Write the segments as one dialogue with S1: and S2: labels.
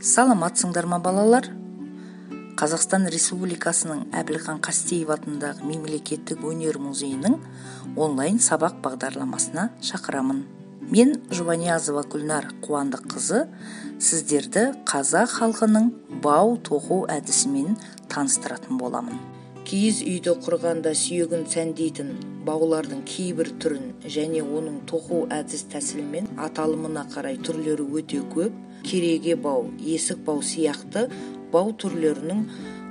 S1: Саламатсыңдар ма балалар? Қазақстан Республикасының Әбілхан Қастеев атындағы мемлекеттік өнер музейінің онлайн сабақ бағдарламасына шақырамын. Мен Жұбаниязова Гүлнар Қуандыққызы сіздерді қазақ халқының бау тоқу әдісімен таныстыратын боламын. Киіз үйді құрғанда сүйегін сәндейтін баулардың кейбір түрін және оның тоқу әдіс тәсілімен аталымына қарай түрлері өте көп. Кереге бау, есік бау сияқты бау түрлерінің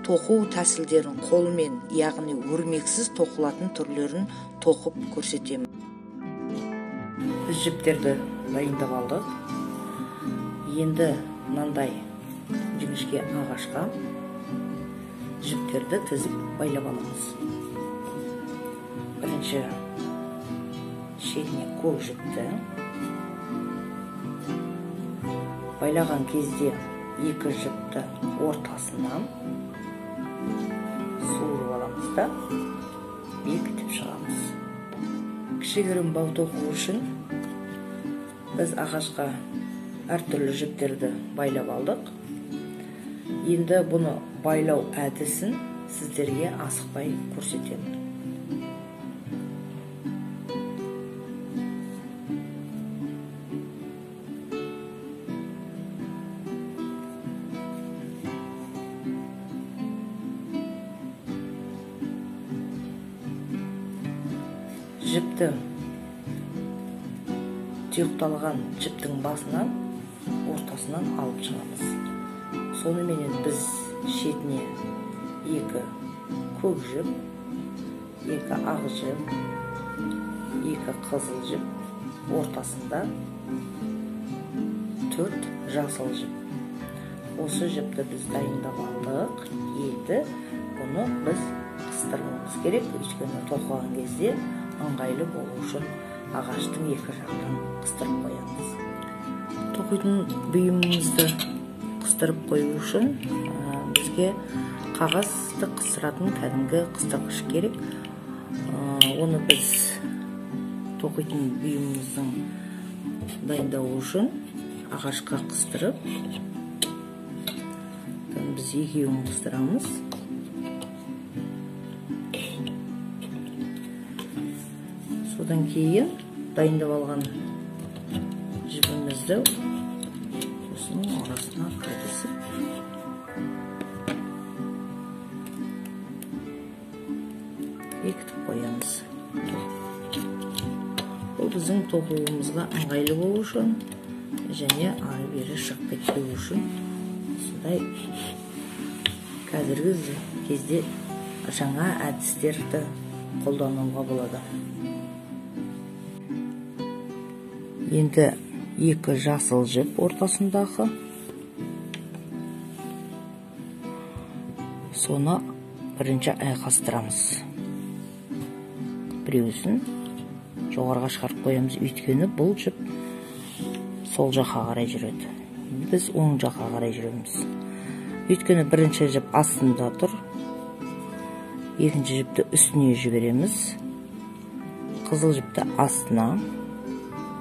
S1: тоқу тәсілдерін қолмен, яғни өрмексіз тоқылатын түрлерін тоқып көрсетемін. Біз жіптерді дайындап алдық. Енді мынандай жіңішке ағашқа жіптерді тізіп байлап аламыз. Бірінші шетіне көк жіпті байлаған кезде екі жіпті ортасынан суырып аламыз да бекітіп шығамыз. Кішігірім бау тоқу үшін біз ағашқа әртүрлі жіптерді байлап алдық. Енді бұны байлау әдісін сіздерге асықпай көрсетемін. Жіпті тұйықталған жіптің басынан ортасынан алып шығамыз. Соныменен біз шетіне екі көк жіп, екі ақ жіп, екі қызыл жіп, ортасында 4 жасыл жіп. Осы жіпті біз дайындап алдық. Енді бұны біз қыстырмамыз керек, өйткені тоқыған кезде ыңғайлы болу үшін ағаштың екі жақтан қыстырып қоямыз. Тоқитын бұйымымызды қыстырып қою үшін бізге қағазды қыстыратын кәдімгі қыстырғыш керек. Оны біз тоқитын бұйымымыздың дайындауы үшін ағашқа қыстырып, біз екеуін қыстырамыз. Содан кейін дайындап алған жібімізді осының арасына кіргізіп бекітіп қоямыз. Бұл біздің тоқуымызға ыңғайлы болу үшін және ары бері шығып кетпеу үшін осындай қазіргі кезде жаңа әдістерді қолдануға болады. Енді екі жасыл жіп ортасындағы соны бірінші айқастырамыз. Біреуісін жоғарыға шығарып қоямыз, өйткені бұл жіп сол жаққа қарай жүреді. Біз оң жаққа қарай жүреміз. Өйткені бірінші жіп астында тұр, екінші жіпті үстіне жібереміз. Қызыл жіпті астына,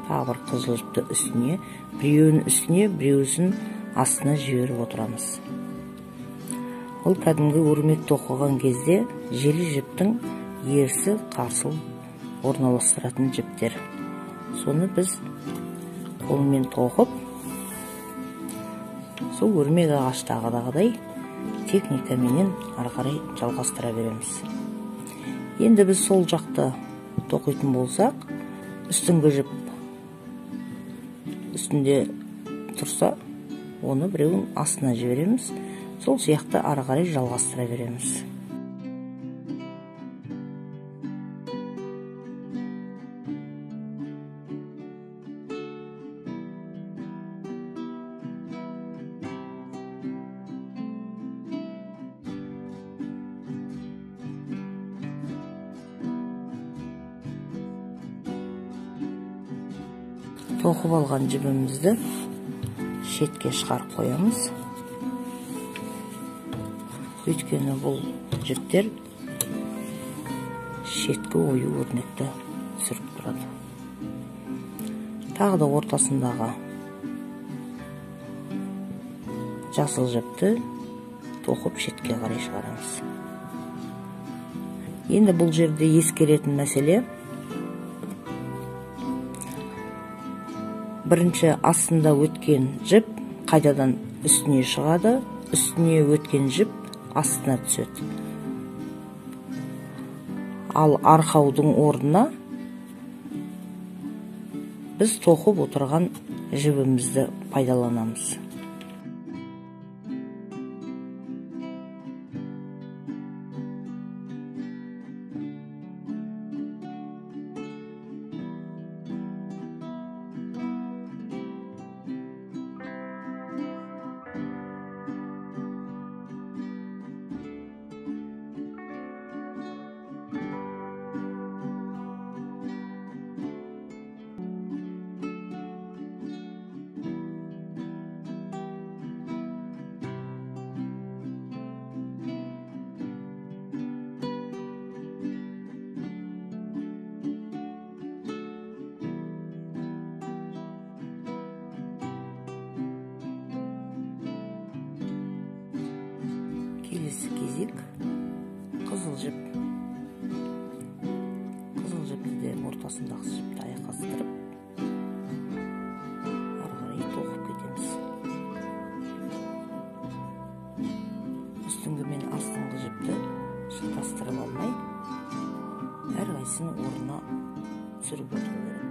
S1: тағы бір қызыл жіпті үстіне, біреуін үстіне, біреуісін астына жіберіп отырамыз. Ол кәдімгі өрмек тоқыған кезде желі жіптің ерсі қарсыл орналастыратын жіптер. Соны біз қолмен тоқып, сол өрмек ағаштағыдағыдай техникаменен ары қарай жалғастыра береміз. Енді біз сол жақты тоқитын болсақ, үстіңгі жіп үстінде тұрса, оны біреуін астына жібереміз. Сол сияқты ары қарай жалғастыра береміз. Тоқып алған жібімізді шетке шығарып қоямыз. Өйткені бұл жіптер шеткі ою өрнекті түсіріп тұрады. Тағы да ортасындағы жасыл жіпті тоқып шетке қарай шығарамыз. Енді бұл жерде ескеретін мәселе, бірінші астында өткен жіп қайтадан үстіне шығады, үстіне өткен жіп астына түседі. Ал арқаудың орнына біз тоқып отырған жібімізді пайдаланамыз. Келесі кезек қызыл жіп. Қызыл жіпті де ортасындағы жіпті айқастырып, ары қарай тоқып кетеміз. Үстіңгі мен астыңғы жіпті шатастырып алмай, әрқайсысын орнына түсіріп отыру керек.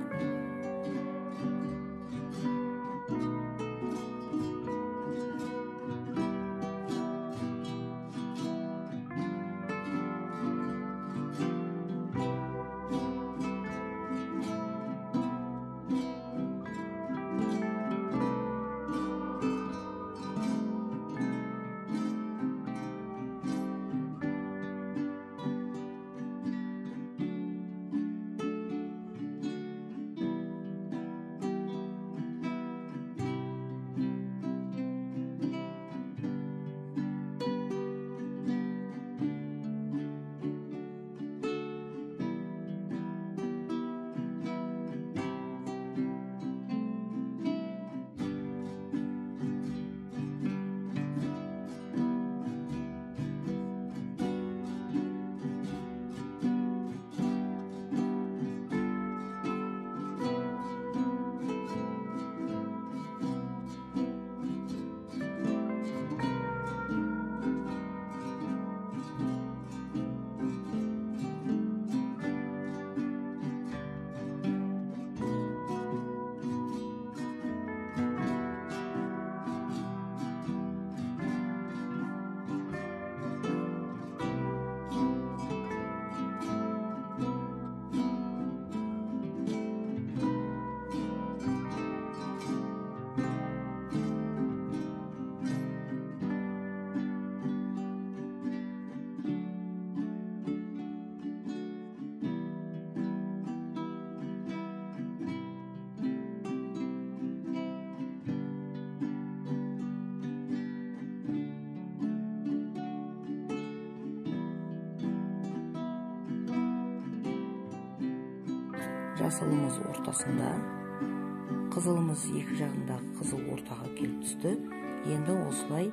S1: Жасылымыз ортасында, қызылымыз екі жағындағы қызыл ортаға келіп түсті. Енді осылай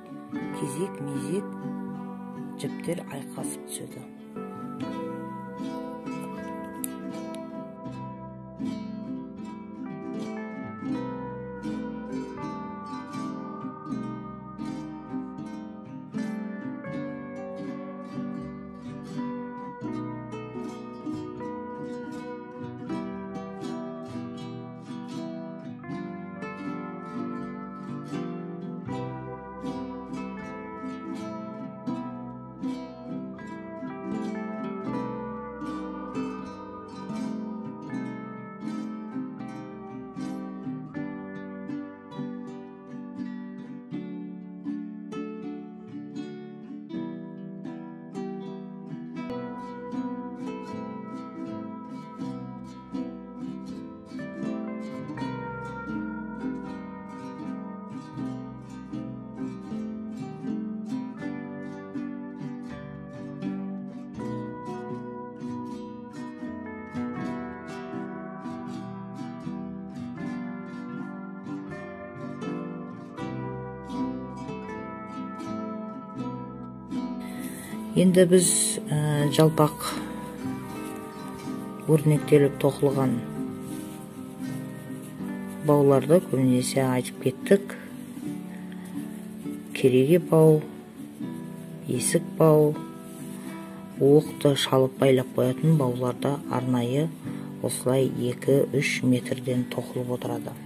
S1: кезек-мезек жіптер айқасып түседі. Енді біз жалпақ өрнектеліп тоқылған бауларды көбінесе айтып кеттік. Кереге бау, есік бау, оқты шалып байлап қоятын бауларда арнайы осылай 2-3 метрден тоқылып отырады.